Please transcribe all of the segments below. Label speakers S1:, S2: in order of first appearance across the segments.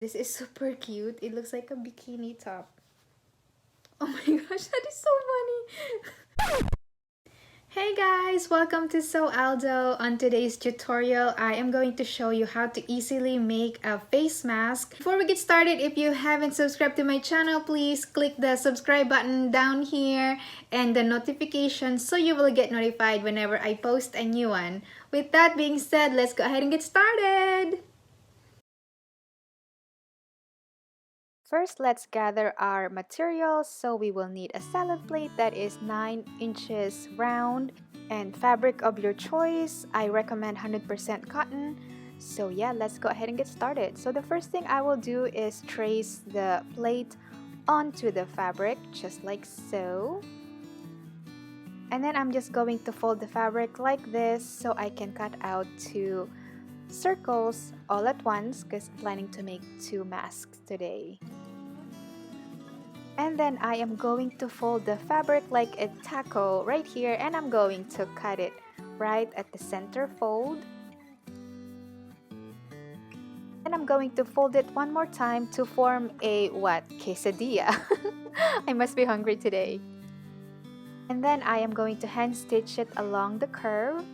S1: This is super cute. It looks like a bikini top. Oh my gosh, that is so funny. Hey guys, welcome to Sew Aldo. On today's tutorial, I am going to show you how to easily make a face mask. Before we get started, if you haven't subscribed to my channel, please click the subscribe button down here and the notification so you will get notified whenever I post a new one. With that being said, let's go ahead and get started. First, let's gather our materials. So we will need a salad plate that is 9 inches round and fabric of your choice. I recommend 100% cotton. So yeah, let's go ahead and get started. So the first thing I will do is trace the plate onto the fabric just like so. And then I'm just going to fold the fabric like this so I can cut out 2 circles all at once because I'm planning to make 2 masks today. And then I am going to fold the fabric like a taco right here, and I'm going to cut it right at the center fold. And I'm going to fold it one more time to form a quesadilla. I must be hungry today. And then I am going to hand stitch it along the curve.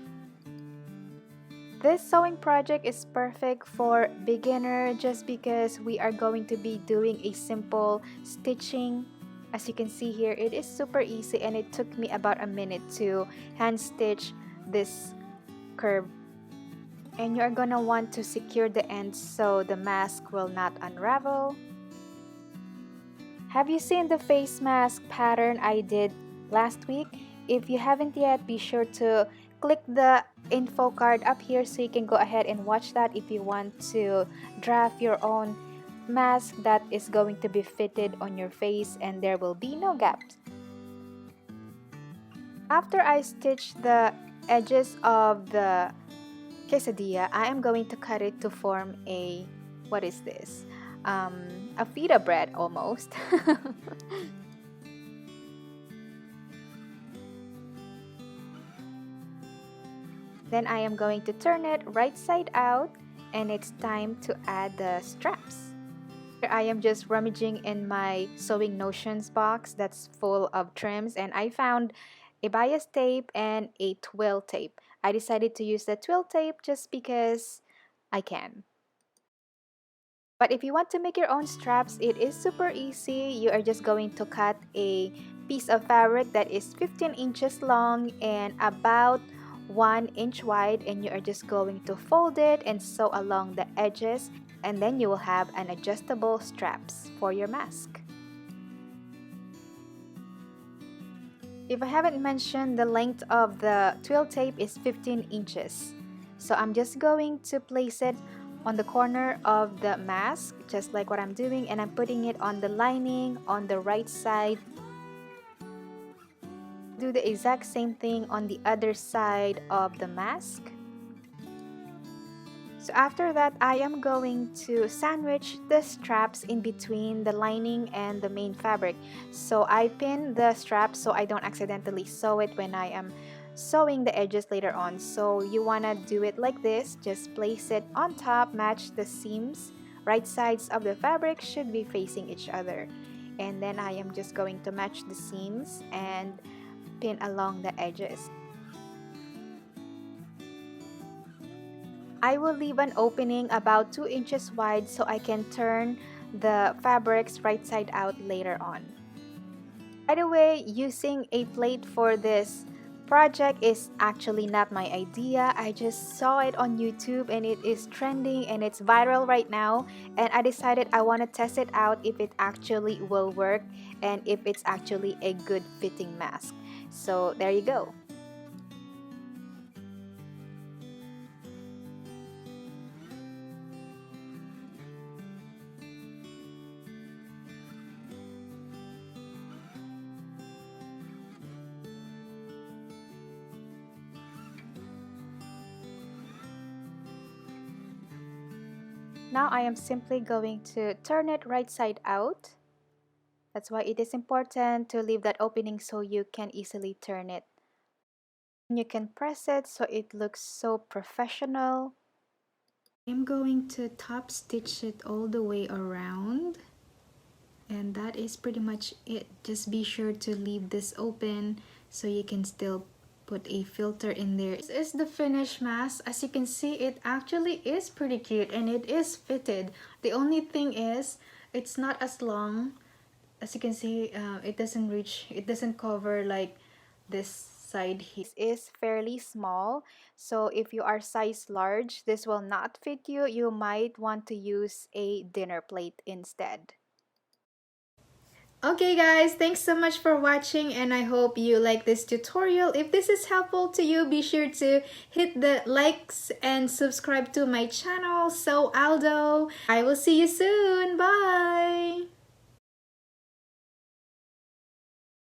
S1: This sewing project is perfect for beginner just because we are going to be doing a simple stitching. As you can see here, it is super easy and it took me about a minute to hand stitch this curve. And you're gonna want to secure the ends so the mask will not unravel. Have you seen the face mask pattern I did last week? If you haven't yet, be sure to click the info card up here so you can go ahead and watch that if you want to draft your own mask that is going to be fitted on your face and there will be no gaps. After I stitch the edges of the quesadilla, I am going to cut it to form a, what is this? A pita bread almost. Then I am going to turn it right side out and it's time to add the straps. Here I am just rummaging in my sewing notions box that's full of trims and I found a bias tape and a twill tape. I decided to use the twill tape just because I can. But if you want to make your own straps, it is super easy. You are just going to cut a piece of fabric that is 15 inches long and about 1 inch wide, and you are just going to fold it and sew along the edges, and then you will have an adjustable straps for your mask. If I haven't mentioned, the length of the twill tape is 15 inches. So I'm just going to place it on the corner of the mask, just like what I'm doing, and I'm putting it on the lining on the right side. Do the exact same thing on the other side of the mask. So after that, I am going to sandwich the straps in between the lining and the main fabric. So I pin the straps so I don't accidentally sew it when I am sewing the edges later on. So you want to do it like this. Just place it on top, match the seams. Right sides of the fabric should be facing each other. And then I am just going to match the seams and pin along the edges. I will leave an opening about 2 inches wide so I can turn the fabrics right side out later on. By the way, using a plate for this project is actually not my idea. I just saw it on YouTube and it is trending and it's viral right now, and I decided I want to test it out if it actually will work and if it's actually a good fitting mask. So there you go. Now I am simply going to turn it right side out. That's why it is important to leave that opening so you can easily turn it. And you can press it so it looks so professional. I'm going to top stitch it all the way around, and that is pretty much it. Just be sure to leave this open so you can still put a filter in there. This is the finished mask. As you can see, it actually is pretty cute and it is fitted. The only thing is it's not as long. As you can see, it doesn't cover like this side here. This is fairly small, so if you are size large, this will not fit you. You might want to use a dinner plate instead. Okay guys, thanks so much for watching and I hope you like this tutorial. If this is helpful to you, be sure to hit the likes and subscribe to my channel. So Aldo, I will see you soon. Bye!